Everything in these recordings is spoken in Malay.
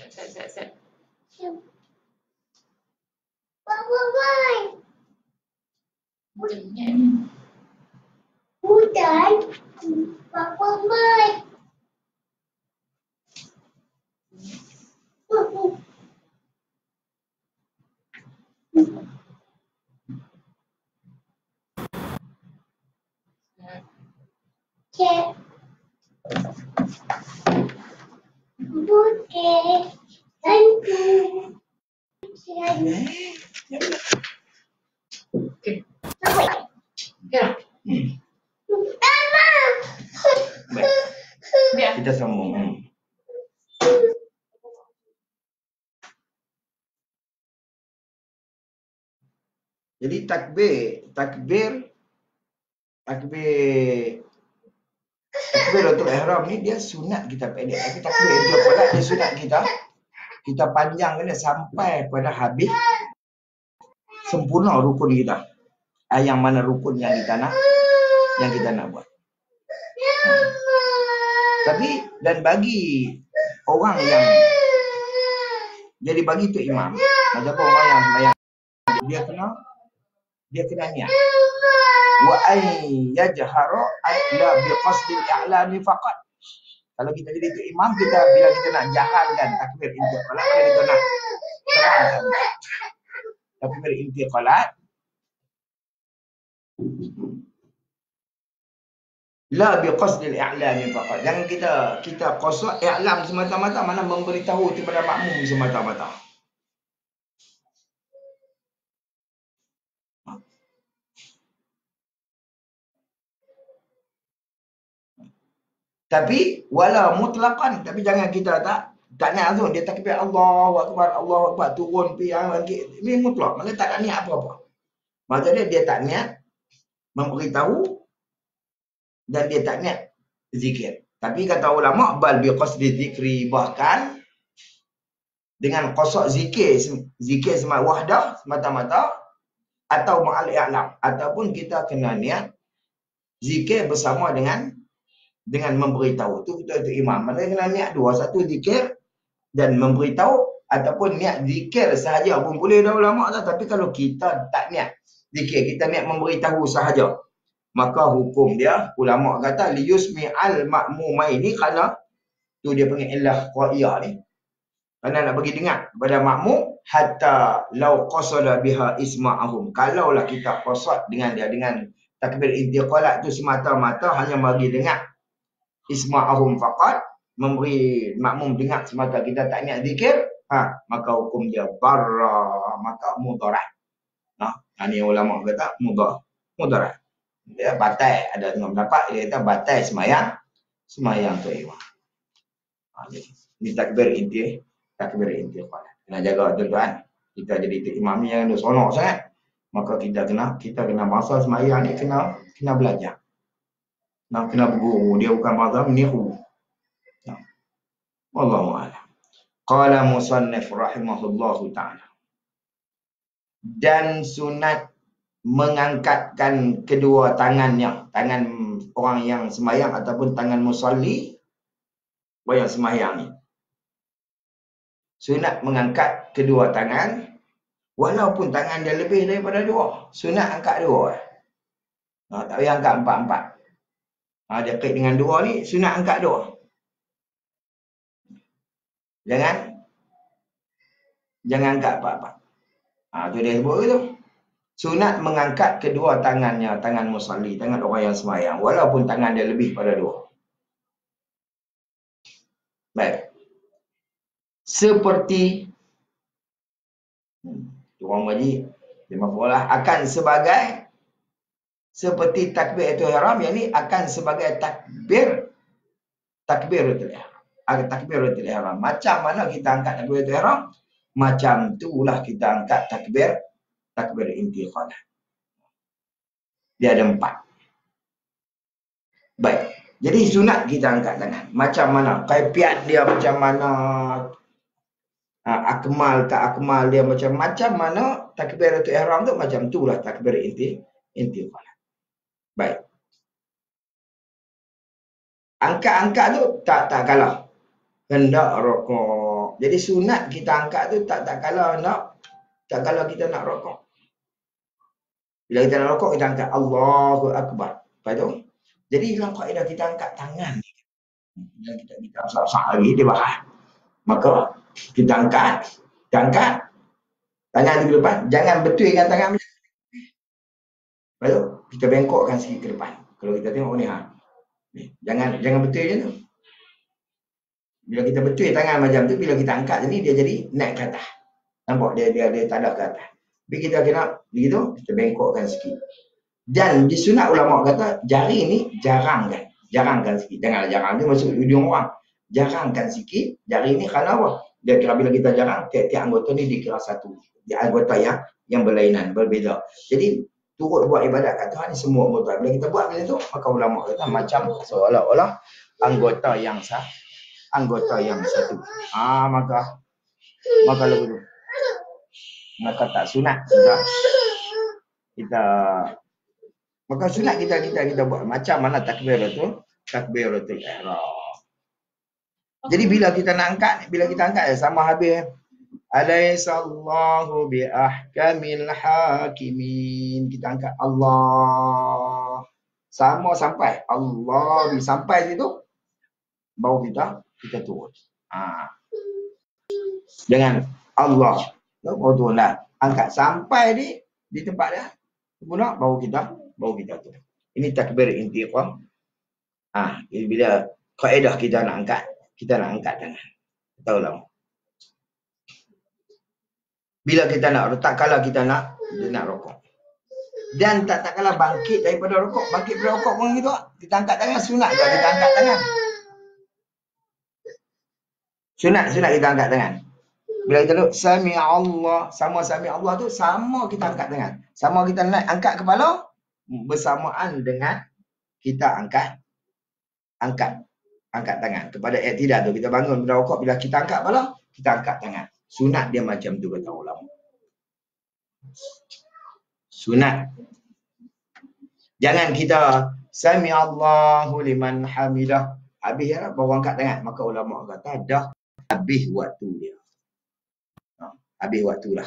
Set. Okay. Ya. Baik. Kita sambung. Jadi takbiratul ihram ni dia sunat kita pendek. Tapi takbir itu pada dia sunat kita panjangkan dia sampai pada habis sempurna rukun kita. Yang mana rukun yang kita nak buat. Tapi dan bagi orang yang jadi bagi tu imam, macam orang yang sembahyang dia kena niat. Wa ay yajharu la bi qasdil i'lani faqat. Kalau kita jadi tu imam, bila kita nak jaharkan takbir intiqalat, bila kita nak terangkan takbir intiqalat, la bi qasdil i'lani faqat. Jangan kita qasad i'lam semata-mata, mana memberitahu kepada makmum semata-mata. Tapi wala mutlaqan, tapi jangan kita tak nak tu dia takbir Allahu akbar turun piang lagi. Ini mutlak, maksudnya tak nak niat apa-apa. Maksudnya dia tak niat memberitahu dan dia tak niat zikir. Tapi kata ulama bal bi qasdi zikri, bahkan dengan qasad zikir wahdah semata-mata atau ma'al i'lam, ataupun kita kena niat zikir bersama dengan memberitahu. Itu imam. Maksudnya kena niat dua, satu zikir dan memberitahu, ataupun niat zikir sahaja pun boleh dah ulama dah. Tapi kalau kita tak niat zikir, kita niat memberitahu sahaja, maka hukum dia ulama kata liyusmi al makmumaini, kerana tu dia panggil illah qaiyah ni, kerana nak bagi dengar kepada makmum, hatta law qasada biha isma'ahum, kalaulah kita qasad dengan takbir intiqalat tu semata-mata hanya bagi dengar isma'ahum faqat, memberi makmum dengar semata, kita tak niat zikir, maka hukum dia barra, maka mudarat. Ini ulama kata mudarat. Dia batal, ada tengah pendapat dia kata batal semayang tu imam. Ini takbir intiqalat. Kena jaga tuan-tuan. Kita jadi imam yang sonok sangat. Maka kita kena masa semayang ni kena belajar. Kena berguru, dia bukan mazhab meniru. Wallahu a'lam. Qala musannif rahimahullahu ta'ala. Dan sunat mengangkatkan kedua tangannya, tangan orang yang sembahyang ataupun tangan musalli yang sembahyang ni. Sunat mengangkat kedua tangan walaupun tangan dia lebih daripada dua. Sunat angkat dua. Tak payah angkat empat-empat. Dia kait dengan dua ni, sunat angkat dua. Jangan angkat empat-empat. Tu dia sebut gitu. Sunat mengangkat kedua tangannya, tangan musalli, tangan orang yang sembahyang, walaupun tangan dia lebih pada dua. Baik. Seperti orang wajib, dia mafulah akan seperti takbiratul ihram, yakni akan sebagai takbiratul ihram. Macam mana kita angkat takbiratul ihram, macam itulah kita angkat takbir intiqalat. Dia ada 4. Baik. Jadi sunat kita angkat tangan. Macam mana? Kaifiat dia macam mana? Akmal tak akmal dia macam mana? Takbiratul ihram tu macam itulah takbir intiqalat. Baik. Angkat tu tak kalah. hendak rokok. Jadi sunat kita angkat tu tak kalau kita nak rokok. Bila kita nak rokok, kita angkat Allahu Akbar. Lepas tu, jadi dalam kaedah kita angkat tangan. Bila kita sah lagi, dia bahas. Maka kita angkat tangan ke depan. Jangan betulkan tangan. Lepas tu, kita bengkokkan sikit ke depan. Kalau kita tengok ni, jangan betul je tu. Bila kita betul tangan macam tu, bila kita angkat ni, dia jadi naik ke atas. Nampak dia tadah ke atas. Tapi kita kena begitu, kita bengkokkan sikit. Dan di sunat ulama kata jari ni jarangkan sikit. Janganlah jarang tu masuk hujung orang. Jarangkan sikit jari ni kerana apa? Dia kira bila kita jarang, tiap-tiap anggota ni dikira satu. Dia anggota yang berlainan, berbeza. Jadi turut buat ibadat kat Tuhan ni semua anggota. Bila kita buat macam tu, maka ulama kata macam seolah-olah anggota yang satu. Maka lagu tu. Maka tak sunat kita maka sunat kita buat macam mana takbiratul ihram. Jadi bila kita angkat sama habis alaihissallahu bi ahkamil hakimin, kita angkat Allah sama sampai Allah sampai situ baru kita turun. Dengan Allah baru turun dah. Angkat sampai di tempat dia guna baru kita turun. Ini takbir intiqam. Ini bila kaedah kita nak angkat tangan. Tahu lah. Bila kita nak tak kala kita nak rokok. Dan tak kala bangkit daripada rokok pun gitu. Kita angkat tangan sunat juga kita angkat tangan. Sunat kita angkat tangan. Bila kita duduk sami Allah, sama sami Allah tu sama kita angkat tangan. Sama kita naik angkat kepala bersamaan dengan kita angkat tangan. Kepada i'tidal tu kita bangun pada rukuk, bila kita angkat kepala, kita angkat tangan. Sunat dia macam tu kata ulama. Sunat. Jangan kita sami Allahu liman hamidah. Habis ya baru angkat tangan. Maka ulama kata dah habis waktu dia. Habis waktu lah.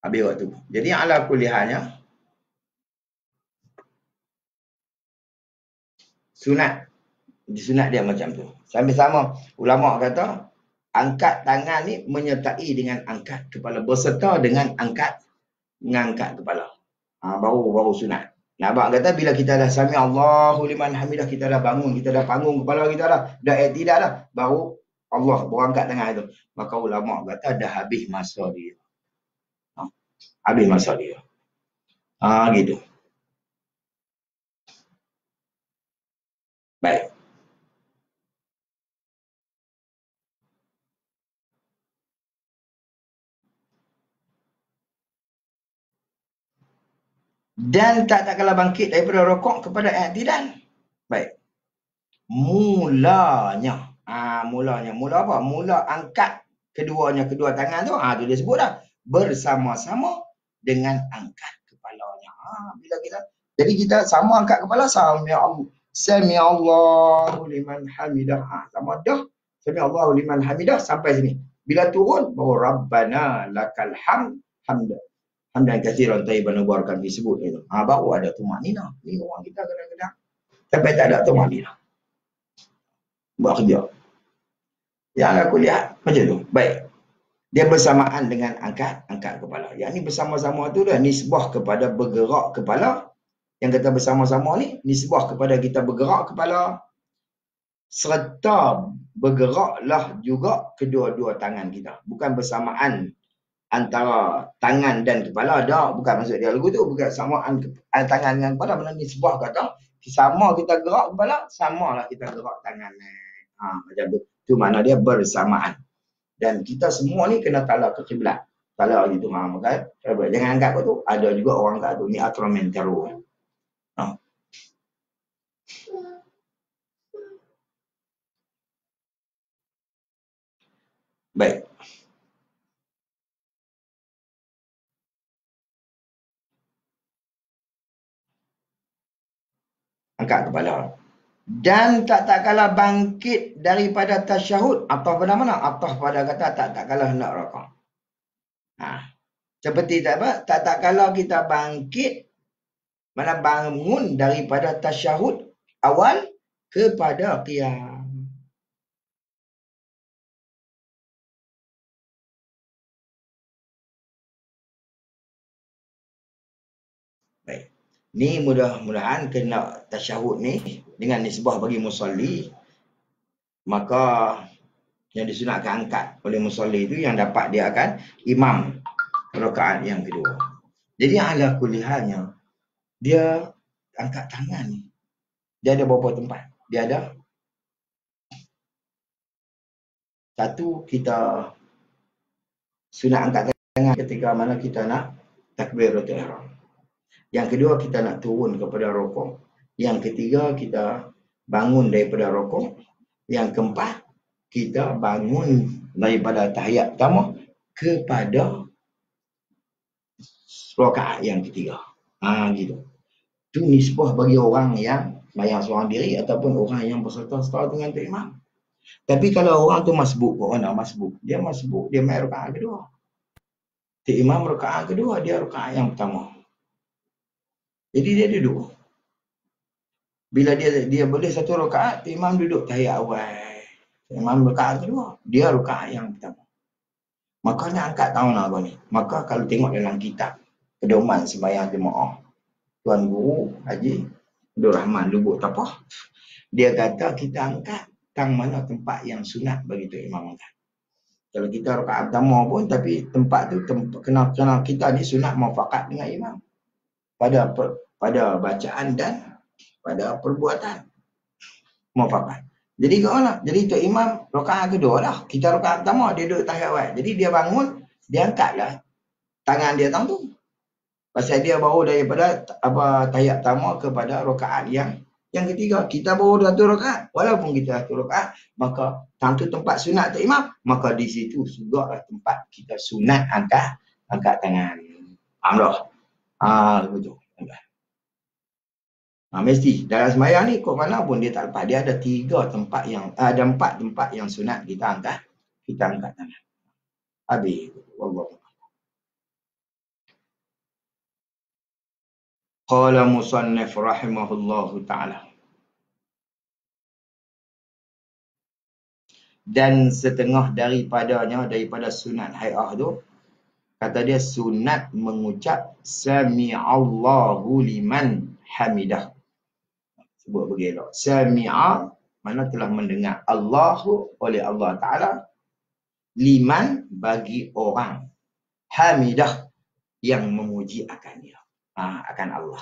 Habis waktu. Jadi ala kuliahnya sunat dia macam tu. Sama-sama ulama kata angkat tangan ni menyertai dengan angkat kepala, berserta dengan mengangkat kepala. Baru sunat. Nampak kata bila kita dah sami Allahu liman hamidah, kita dah bangun, kita dah panggung kepala kita dah i'tidal dah, baru Allah berangkat tangan itu. Maka ulama kata dah habis masa dia. Habis masa dia. Gitu. Baik. Dan tak kala bangkit daripada rokok kepada i'tidal. Baik. Mulanya. Mula apa? Mula angkat kedua tangan tu. Tu dia sebut dah. Bersama-sama dengan angkat kepalanya. Jadi kita sama angkat kepala, sami Allahu liman hamidah. Sama dah. Sami Allahu liman hamidah sampai sini. Bila turun, baru Rabbana lakal hamdan katsiran thayyiban mubarakan disebut itu. Baru ada tumanina. Ni orang kita kadang-kadang sampai tak ada tumanina. Buat kerja. Yang aku lihat macam tu. Baik. Dia bersamaan dengan angkat kepala. Yang ni bersama-sama tu dah nisbah kepada bergerak kepala. Yang kata bersama-sama ni nisbah kepada kita bergerak kepala serta bergeraklah juga kedua-dua tangan kita. Bukan bersamaan antara tangan dan kepala. Bukan maksud dia lagu tu. Bukan samaan tangan dengan kepala. Mana nisbah kata sama kita gerak kepala, samalah kita gerak tangan. Macam tu. Tu makna dia bersamaan. Dan kita semua ni kena tala ke kiblat. Tala gitu. Maka jangan angkat kau tu. Ada juga orang angkat tu. Ni atramen teruk. Baik. Angkat kepala. Dan tak kalah bangkit daripada tasyahud. Atau pada mana? Atau pada kata tak kalah hendak rakaat. Seperti tak kalah kita bangkit, mana bangun daripada tasyahud awal kepada qiyam. Baik. Ni mudah-mudahan kena tasyahud ni dengan nisbah bagi musalli, maka yang disunatkan angkat oleh musalli itu yang dapat dia akan imam rakaat yang kedua. Jadi ala kulli halnya dia angkat tangan ni. Dia ada beberapa tempat. Dia ada satu, kita sunat angkat tangan ketika mana kita nak takbiratul ihram. Yang kedua, kita nak turun kepada rukuk. Yang ketiga, kita bangun daripada rukuk. Yang keempat, kita bangun daripada tahiyat pertama kepada rakaat yang ketiga. Gitu. Itu nisbah bagi orang yang bayang seorang diri ataupun orang yang berserta-serta dengan tu imam. Tapi kalau orang tu masbuk, dia masbuk, dia main rakaat kedua. Tu imam rakaat kedua, dia rakaat yang pertama. Jadi dia duduk. Bila dia boleh satu rakaat, imam duduk tahiyat awal. Imam rakaat kedua, dia rakaat yang pertama. Makanya angkat tahun apa ni. Maka kalau tengok dalam kitab pedoman sembahyang jemaah, Tuan Guru Haji Abdul Rahman Lubuk Tapah, dia kata kita angkat tang mana tempat yang sunat bagi tu imam angkat. Kalau kita rakaat pertama pun, tapi tempat tu kena kita ni sunat mufakat dengan imam pada bacaan dan pada perbuatan mufakat. Jadi kau nak, jadi tu imam rakaat kedua dah. Kita rakaat pertama dia duduk tahiyat awal. Jadi dia bangun, dia angkatlah tangan dia tang tu. Pasal dia baru daripada tahiyat pertama kepada rakaat yang ketiga. Kita baru satu rakaat. Walaupun kita satu rakaat, maka tang tu tempat sunat tu imam, maka di situ juga tempat kita sunat angkat tangan. Faham tak? Betul. Mesti dalam sembahyang ni kok mana pun dia tak lepas, dia ada ada 4 tempat yang sunat kita angkat tangan. Habis. Wallahu. Qala musannif rahimahullahu ta'ala. Dan setengah daripada sunat hay'ah tu, kata dia sunat mengucap sami'allahu liman hamidah. Sebut begitu. Sami'a mana telah mendengar, Allahu oleh Allah Ta'ala, liman bagi orang, hamidah yang memuji akan dia, akan Allah.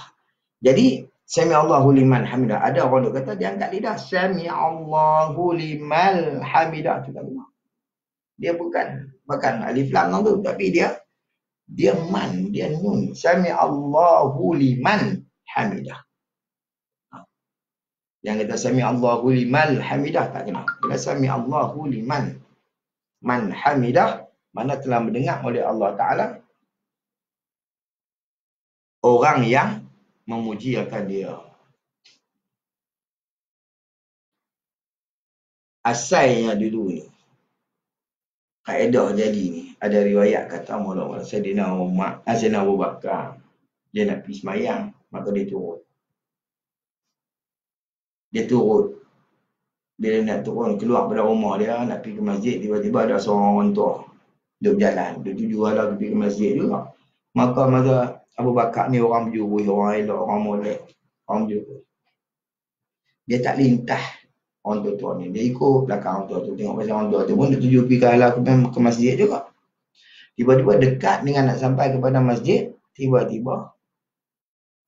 Jadi sami'allahu liman hamidah, ada orang kata dia angkat lidah, sami'allahu liman hamidah, tu tak benar. Dia bukan alif lam tu, tapi dia man, dia nun. Sami'allahu liman hamidah. Yang kata sami'allahu liman hamidah tak kena. Kena sami'allahu liman man hamidah, mana telah mendengar oleh Allah Ta'ala orang yang memuji akan dia. Asalnya dulu ni, kaedah jadi ni, ada riwayat kata mula-mula Sayyidina Abu Bakar, dia nak pergi semayang, maka dia turun. Bila nak turun keluar pada rumah dia, nak pergi ke masjid, tiba-tiba ada seorang orang tua duduk berjalan, dia tuju lah pergi ke masjid juga. Maka Abu Bakar ni orang berjurus, orang elok, orang molek, orang berjurus. Dia tak lintah orang tua ni, dia ikut belakang orang tua tu, tengok pasal orang tua tu pun dia tuju pergi ke masjid juga. Tiba-tiba dekat dengan nak sampai kepada masjid, tiba-tiba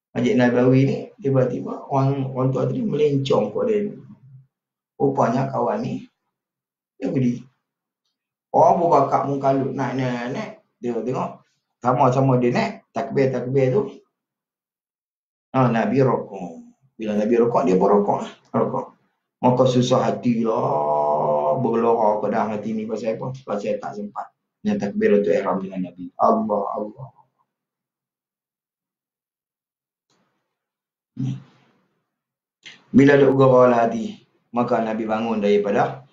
Masjid Nabawi ni, tiba-tiba orang tua tadi melencong kat dia. Rupanya kawan ni Yahudi. Abu Bakar pun kalut naik. Dia tengok sama-sama dia naik takbir tu. Nabi rokok. Bila Nabi rokok, dia pun rokok. Maka susah hati lah, bergelora ke dalam hati ni pasal apa? Pasal tak sempat yang takbir tu ihram dengan Nabi. Allah. Bila duk gurau hati, maka Nabi bangun daripada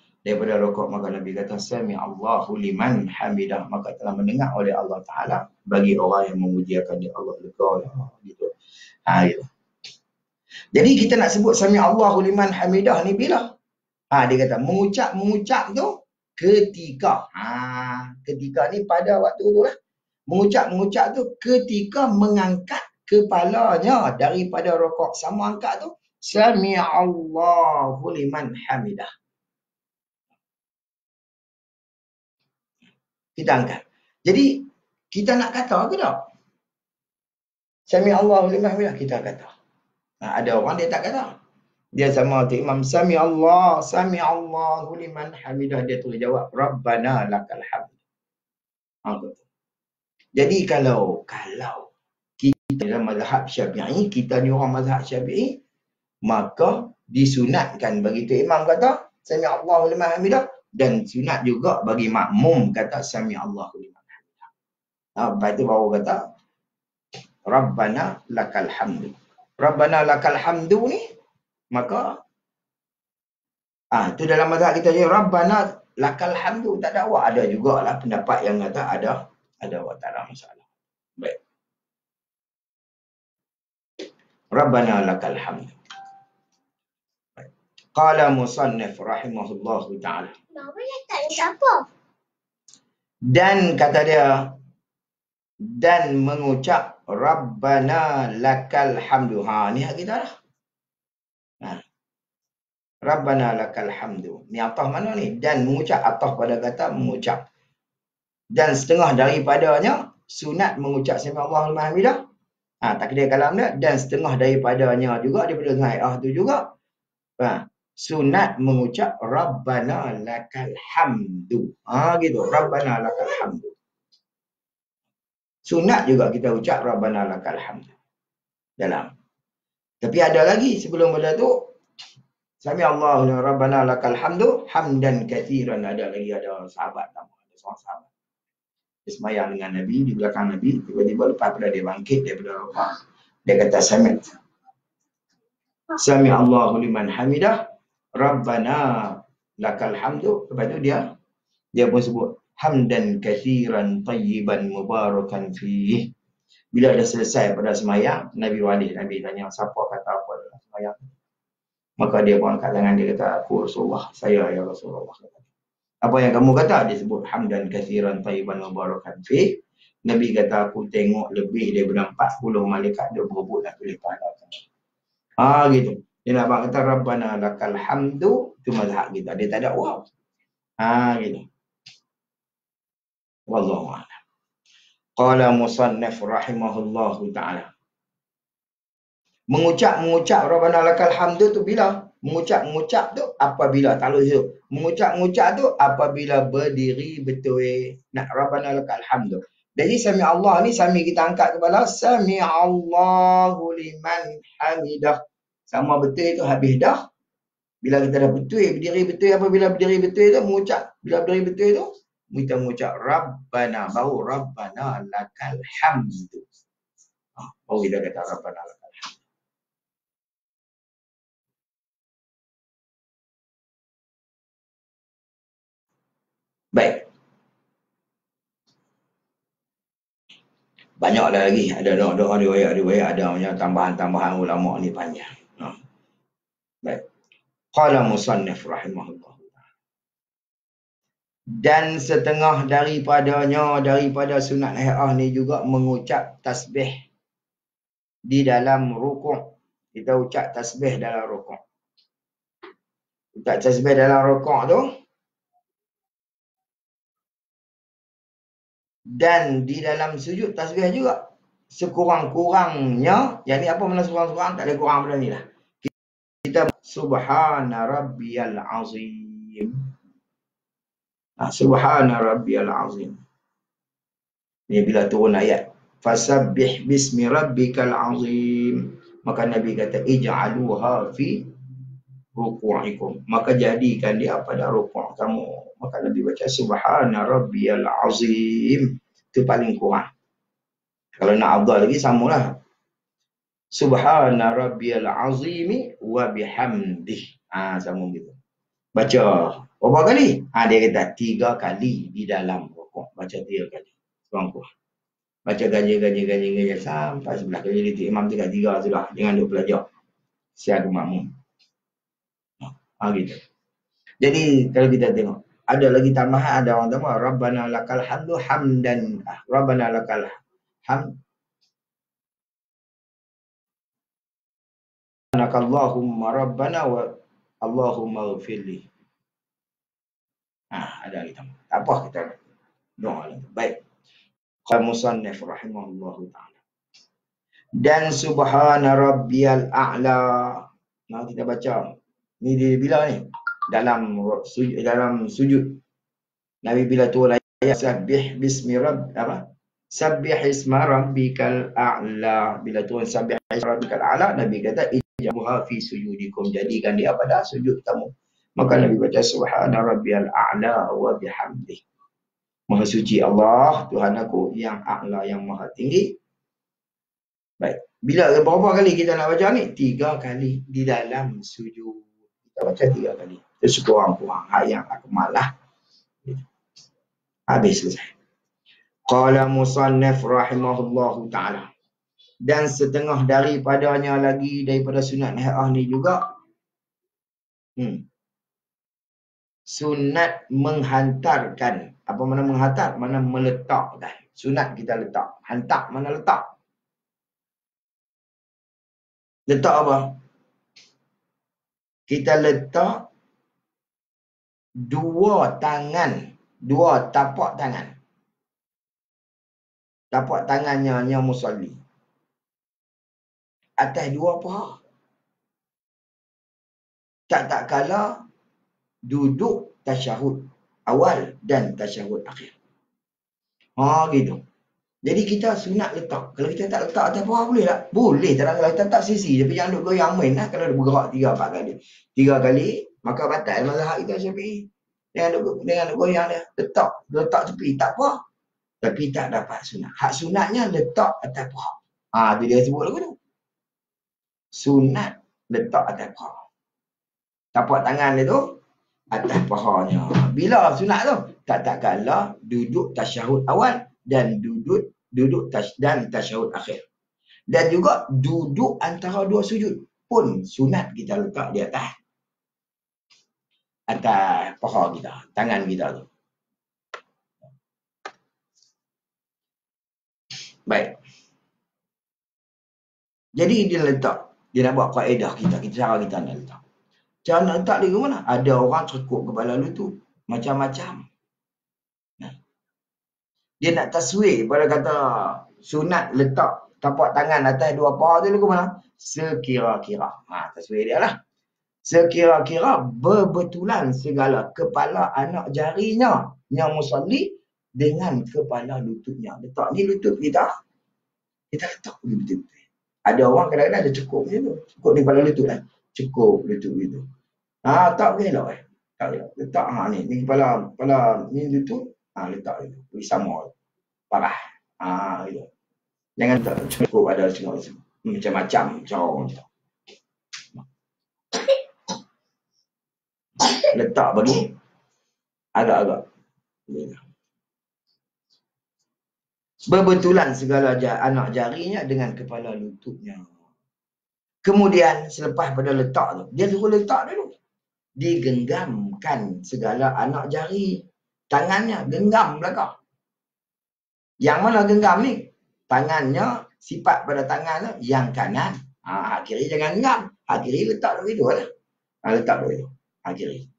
rukuk, maka Nabi kata sami Allahu liman hamidah, maka telah mendengar oleh Allah Taala bagi orang yang memujiakan dia. Allah lega ya Allah, gitu. Gitu. Jadi kita nak sebut sami Allahu liman hamidah ni bila? Dia kata mengucap tu ketika. Ketika ni pada waktu tu lah. Mengucap tu ketika mengangkat kepalanya daripada rukuk. Sama angkat tu sami Allahu liman hamidah. Kita angkat. Jadi kita nak kata ke tak? Sami Allahu liman hamidah kita kata. Ada orang dia tak kata. Dia sama tu Imam sami Allahu liman hamidah, dia terus jawab Rabbana lakal hamd. Jadi kalau kita dalam mazhab Syafi'i, kita ni orang mazhab Syafi'i, maka disunatkan bagi tu imam kata sami Allahu liman hamidah, dan sunat juga bagi makmum kata sami Allahu liman hamidah. Lepas tu baru kata Rabbana lakal hamdu. Rabbana lakal hamdu ni, maka tu dalam mazhab kita je Rabbana lakal hamdu, tak ada awak. Ada jugalah pendapat yang kata ada awak, tak ada masalah. Baik. Rabbana lakal hamdu. Qala musannif rahimahullahu ta'ala. Dan kata dia, dan mengucap Rabbana lakal hamdu. Ni hak kita dah. Rabbana lakal hamdu. Ni atah mana ni? Dan mengucap, atah pada kata mengucap. Dan setengah daripadanya sunat mengucap sami Allahu liman hamidah. Takdir kalam dia. Dan setengah daripadanya juga, daripada ngairah tu juga, sunat mengucap Rabbana lakal hamdu. Gitu. Rabbana lakal hamdu. Sunat juga kita ucap Rabbana lakal hamdu. Dalam. Tapi ada lagi sebelum pada tu, sami Allahu Rabbana lakal hamdu hamdan katsiran. Ada lagi, ada sahabat tambah, ada seorang sahabat. Dia semayang dengan Nabi, di belakang Nabi, tiba-tiba lepas pada dia bangkit daripada rukuk, dia kata sami Allahu liman hamidah Rabbana lakal hamdu. Lepas tu dia pun sebut hamdan katsiran tayyiban mubarakan fihi. Bila dah selesai pada semayang, Nabi tanya siapa kata apa dalam semayang. Maka dia pun angkat tangan, dia kata aku Rasulullah, saya ya Rasulullah. Apa yang kamu kata? Dia sebut hamdan katsiran tayyiban mubarakan fihi. Nabi kata aku tengok lebih daripada 40 malaikat dia berebut nak tulis pahala. Gitu. Dia nak kata Rabbana lakal hamdu, itu mazhab kita. Dia tak ada wow. Gitu. Wallahu a'lam. Qala musannif rahimahullahu ta'ala. Mengucap Rabbana lakal hamdu tu bila? Mengucap tu apabila, takluk tu. Mengucap tu apabila berdiri betul. Nak Rabbana lakal hamdu. Jadi sami Allah ni, sami kita angkat kepala, sami Allahu liman hamidah. Sama betul itu habis dah. Bila kita dah betul, berdiri betul, apabila berdiri betul tu mengucap. Bila berdiri betul tu kita mengucap Rabbana, baru Rabbana lakal hamdu. Baru kita kata Rabbana lakal hamdu. Baik. Banyaklah lagi, ada doa riwayat, ada macam tambahan ulama ni panjang. Baik. Qala musannif rahimahullah. Dan setengah daripada sunat hai'ah ni juga mengucap tasbih di dalam rukuk. Kita ucap tasbih dalam rukuk. Ucap tasbih dalam rukuk tu. Dan di dalam sujud tasbih juga. Sekurang-kurangnya, yang ni apa mana sekurang-kurang, tak ada kurang pada ni lah. Kita subhana rabbiyal azim. Subhana rabbiyal azim. Ni bila turun ayat. Fasabbih bismi rabbikal azim. Maka Nabi kata, ij'aluha fi ruku'ikum. Maka jadikan dia pada rukuk kamu. Maka Nabi baca subhana rabbiyal azim. Itu paling kurang. Kalau nak afdal lagi, samalah. Subhana rabbiyal azimi wa bihamdih. Sama gitu. Baca berapa kali? Dia kata 3 kali di dalam rukuk. Baca 3 kali. Seorang. Baca gaji sampai sebelah kali jadi imam 3 sudah. Jangan duk belajar. Siapa makmum. Gitu. Jadi kalau kita tengok ada lagi tambahan, ada orang tambah Rabbana lakal hamdu hamdan. Rabbana lakal hamd. Allahumma rabbana wa Allahumma ghfirli. Ada lagi tambah. Tak apa kita doa lagi. Baik. Qala musannif rahimahullahu ta'ala. Dan subhana rabbiyal a'la. Nah, kita baca. Ni dia bila ni? Dalam sujud. Nabi bila turun ayat sabbih bismi rabb apa? Sabbih isma rabbikal a'la. Bila turun sabbih isma rabbikal a'la, Nabi kata ij'alha fi sujudikum. Jadikan dia pada sujud kamu. Maka Nabi baca subhana rabbiyal a'la wa bihamdih. Maha suci Allah, Tuhan aku yang a'la, yang maha tinggi. Baik. Berapa kali kita nak baca ni? 3 kali di dalam sujud. Kita baca 3 kali. Itu sekurang-kurang yang aku malah. Habis selesai. Qala musannif rahimahullahu ta'ala. Dan setengah daripadanya lagi daripada sunat hai'ah ni juga. Sunat menghantarkan. Apa mana menghantar? Mana meletakkan. Sunat kita letak. Hantar mana letak? Letak apa? Kita letak 2 tangan. 2 tapak tangan. Tapak tangannya yang musalli. Atas 2 paha. Tak kala duduk tasyahud awal dan tasyahud akhir. Gitu. Jadi kita sunat letak. Kalau kita tak letak atas paha boleh tak? Boleh. Kalau kita tak sisi. Tapi jangan duduk goyang main lah. Kalau dia bergerak 3-4 kali. 3 kali, maka batal mazhab kita Syafi'i. Dengan duduk goyang dia. Letak tepi. Tak apa. Tapi tak dapat sunat. Hak sunatnya letak atas paha. Itu dia sebut lagu tu. Sunat letak atas paha. Tapak tangan dia tu atas pahanya. Bila sunat tu? Tak kala duduk tasyahud awal dan duduk tasyahud akhir. Dan juga duduk antara 2 sujud pun sunat kita letak di atas paha kita, tangan kita tu. Baik. Jadi dia letak, dia nak buat kaedah kita cara kita nak letak. Cara nak letak dia ke mana? Ada orang cekuk kepala lutut. Macam-macam. Dia nak taswir pada kata sunat letak tapak tangan atas 2 paha tu ke mana? Sekira-kira. Taswir dia lah. Sekira-kira berbetulan segala kepala anak jarinya yang musalli dengan kepala lututnya. Letak ni lutut kita. Kita letak betul-betul. Ada orang kadang-kadang ada cukup macam tu. Cukup di kepala lutut lah. Cukup lutut gitu. Tak boleh elok Tak elok. Letak ni kepala ni lutut. Letak itu. Beri sama. Parah. Gitu. Jangan tak cukup ada semua macam-macam cara orang tu. Letak bagi agak-agak. Berbetulan segala anak jarinya dengan kepala lututnya. Kemudian selepas pada letak tu, dia suruh letak dulu. Digenggamkan segala anak jari. Tangannya genggam belakang. Yang mana genggam ni? Tangannya, sifat pada tangan tu, yang kanan. Hak kiri jangan genggam. Hak kiri letak dulu itu lah. Letak dulu itu. Hak kiri.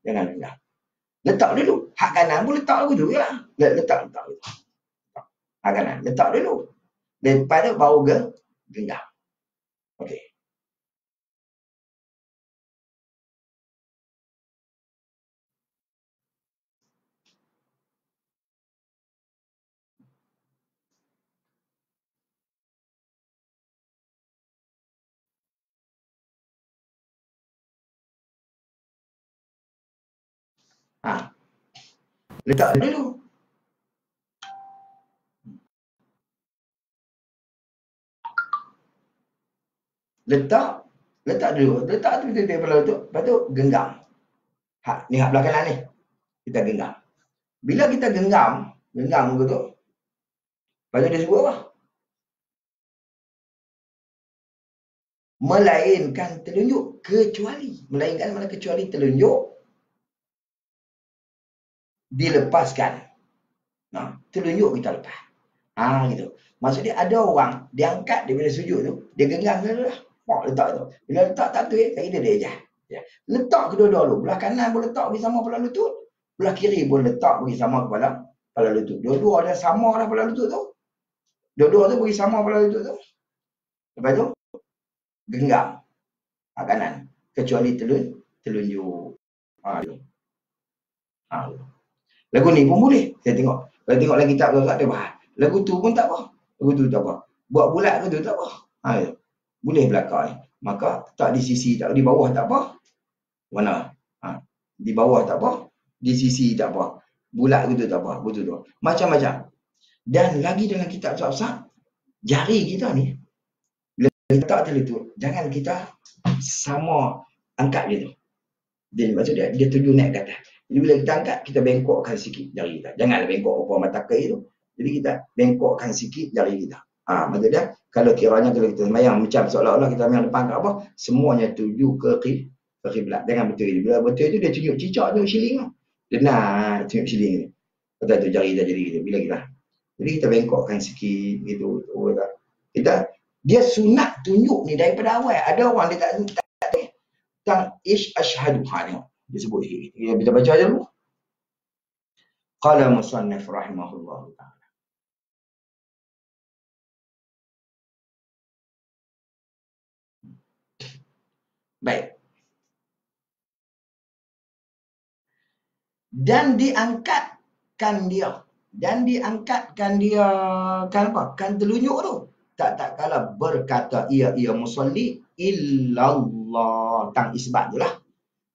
Jangan genggam. Letak dulu. Hak kanan pun letak dulu lah. Letak dulu. Hak kanan. Letak dulu. Lepas tu baru genggam. Okey. Letak dulu. Letak dulu. Letak tu kepala lutut. Lepas tu genggam. Ni hak belah kanan ni. Kita genggam. Bila kita genggam begitu. Lepas tu dia sebut apa? Melainkan telunjuk kecuali. Melainkan mana kecuali telunjuk dilepaskan. Nah, telunjuk kita lepas. Gitu. Maksudnya ada orang, dia angkat dia bila sujud tu, dia genggam dulu lah. Letak tu. Bila letak tak tu, kaki dia ajar. Ya. Letak kedua-dua dulu. Belah kanan pun letak bagi sama kepala lutut. Belah kiri pun letak bagi sama kepala lutut. Dua-dua ada sama lah kepala lutut tu. Dua-dua tu bagi sama kepala lutut tu. Lepas tu, genggam kanan. Kecuali telunjuk. Lagu ni pun boleh. Saya tengok. Kalau tengok lagi kitab tu tak ada bahas. Lagu tu pun tak apa. Lagu tu tak apa. Buat bulat ke tu tak apa. Boleh belakang ni. Maka tak di sisi, tak di bawah tak apa. Mana? Di bawah tak apa. Di sisi tak apa. Bulat ke tu tak apa. Betul tu. Macam-macam. Dan lagi dalam kitab Sab-Sab, jari kita ni, bila kita letak telutut, jangan kita sama angkat dia tu. Dia maksud dia tuju naik ke atas. Jadi bila kita angkat, kita bengkokkan sikit jari kita. Janganlah bengkok upah mata kai tu. Jadi kita bengkokkan sikit jari kita. Maksud dia, kalau kiranya kalau kita semayang macam seolah-olah kita semayang depan ke apa, semuanya tuju ke kiblat. Jangan betul. Bila betul itu dia tunjuk cicak tu siling tu. Dia nak tunjuk siling ni. Betul tu jari kita jadi gitu. Bila kita. Jadi kita bengkokkan sikit gitu. Dia sunat tunjuk ni daripada awal. Ada orang dia tak ashhadu hani disebut sikit. Kita baca aja dulu. Qala musannif rahimahullah taala. Baik. Dan diangkatkan dia kan apa? Kan telunjuk tu. Tak kala berkata ia musalli illallah. Tang isbat tu lah.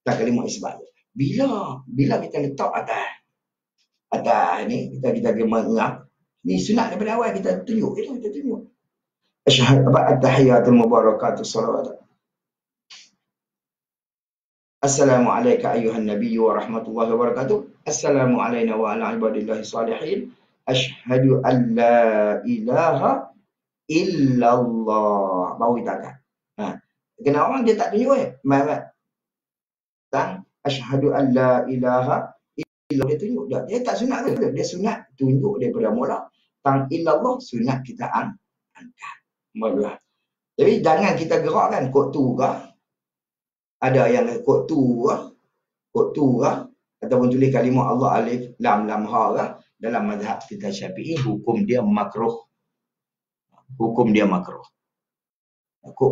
Tak kalimah isbat tu. Bila kita letak atas ni, kita mengenal. Ni sunat daripada awal kita tunjuk. Kita tunjuk. Asyhadu at-tahiyatul mubarakatus salawat. Assalamualaikum ayuhan nabiyyu wa rahmatullahi wa barakatuh. Assalamu alayna wa ala ibadillahi salihin. Asyhadu an la ilaha illallah. Baru kita akan. Kena orang dia tak tunjuk asyhadu an la ilaha illallah. Dia tunjuk. Dia tak sunat tu. Dia sunat tunjuk daripada mula. Tang illallah sunat kita angkat. Malah. Jadi jangan kita gerakkan kod tu ke. Ada yang kod tu ataupun tulis kalimah Allah alif lam ha ke. Dalam mazhab kita Syafi'i hukum dia makruh. Kod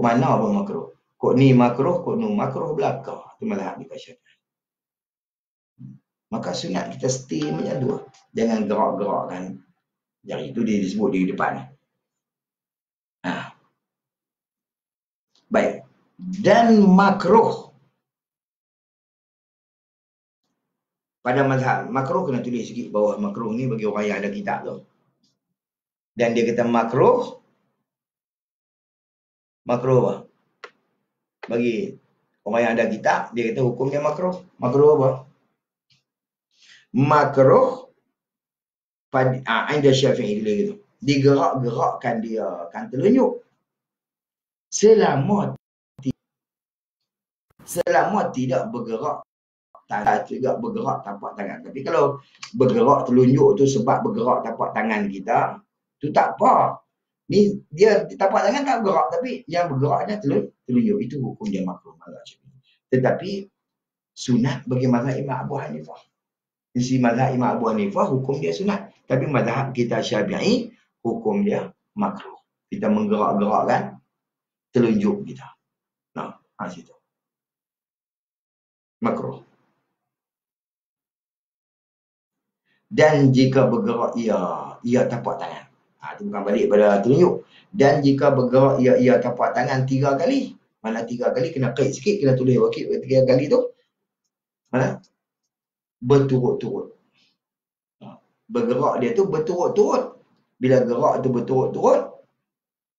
mana pun makruh. Kod ni makruh, kod nu makruh belakang. Itu mazhab kita Syafi'i. Maka sunat kita stay macam tu. Jangan gerak-gerakkan jari itu disebut di depan. Baik. Dan makruh pada mazhab. Makruh kena tulis sikit bawah makruh ni bagi orang yang ada kitab tu. Dan dia kata makruh apa? Bagi orang yang ada kitab, dia kata hukum dia makruh. Makruh apa? Makruh pada Anda Syafi'i dia gitu. Digerak-gerakkan dia kan telunjuk. Selama tidak bergerak tapak tangan. Tapi kalau bergerak telunjuk tu sebab bergerak tapak tangan kita, tu tak apa. Ni dia tapak tangan tak bergerak, tapi yang bergeraknya telunjuk. Itu hukum dia makruh. Tetapi sunat bagi mazhab Imam Abu Hanifah. Di mazhab Imam Abu Hanifah hukum dia sunat. Tapi mazhab kita Syafi'i hukum dia makruh. Kita menggerak-gerakkan telunjuk kita. Situ. Makruh. Dan jika bergerak ia tapak tangan. Itu bukan balik pada telunjuk. Dan jika bergerak ia tapak tangan 3 kali. Mana 3 kali kena kait sikit, kena tulis wakil 3 kali tu. Mana? Berturut-turut. Bergerak dia tu berturut-turut. Bila gerak tu berturut-turut,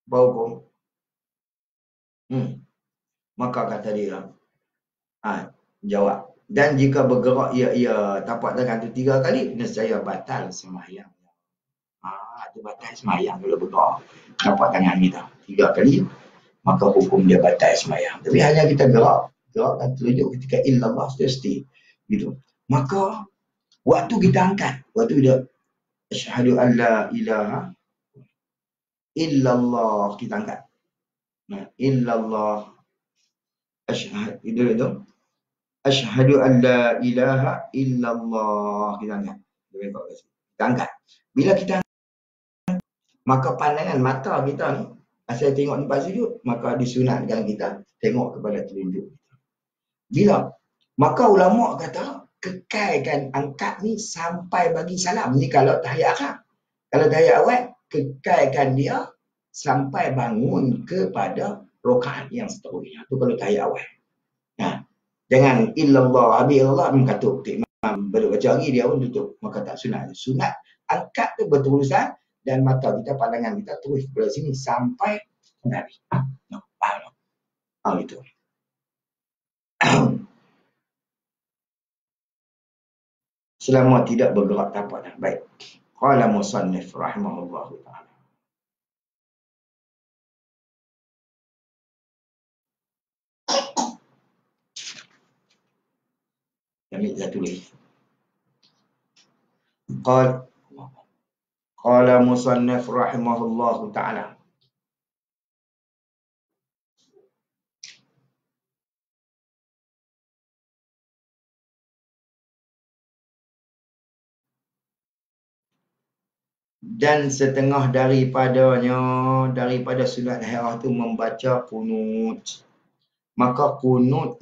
baru pun Maka kata dia, jawab. Dan jika bergerak ia tapak tangan tu 3 kali, nescaya batal sembahyang. Itu batal sembahyang kalau bergerak tapak tangan kita 3 kali, maka hukum dia batal sembahyang. Tapi hanya kita gerakkan telunjuk ketika illallah still gitu. Maka waktu kita angkat, waktu dia asyhadu an la ilaha illallah, kita angkat. Illallah itu asyhadu an la ilaha illallah, kita angkat. Kita angkat. Bila kita angkat, maka pandangan mata kita ni, asal tengok tempat sujud, maka disunatkan kita tengok kepada telunjuk. Bila? Maka ulama kata kekalkan angkat ni sampai bagi salam. Ni kalau tahiyat akhir. Kalau tahiyat awal, kekalkan dia sampai bangun kepada rakaat yang seterusnya. Itu kalau tahiyat awal. Jangan illallah, habis Allah mengkatuk. Imam baru baca lagi, dia pun tutup. Maka tak sunat. Sunat angkat tu berterusan dan mata kita, pandangan kita terus kepada sini sampai Nabi. Itu. Selama tidak bergerak tapak dah. Baik. Qala musannif rahimahullahu ta'ala. Kami dah tulis. Qala musannif rahimahullahu ta'ala. Dan setengah daripada sunat hairah tu membaca kunut. Maka kunut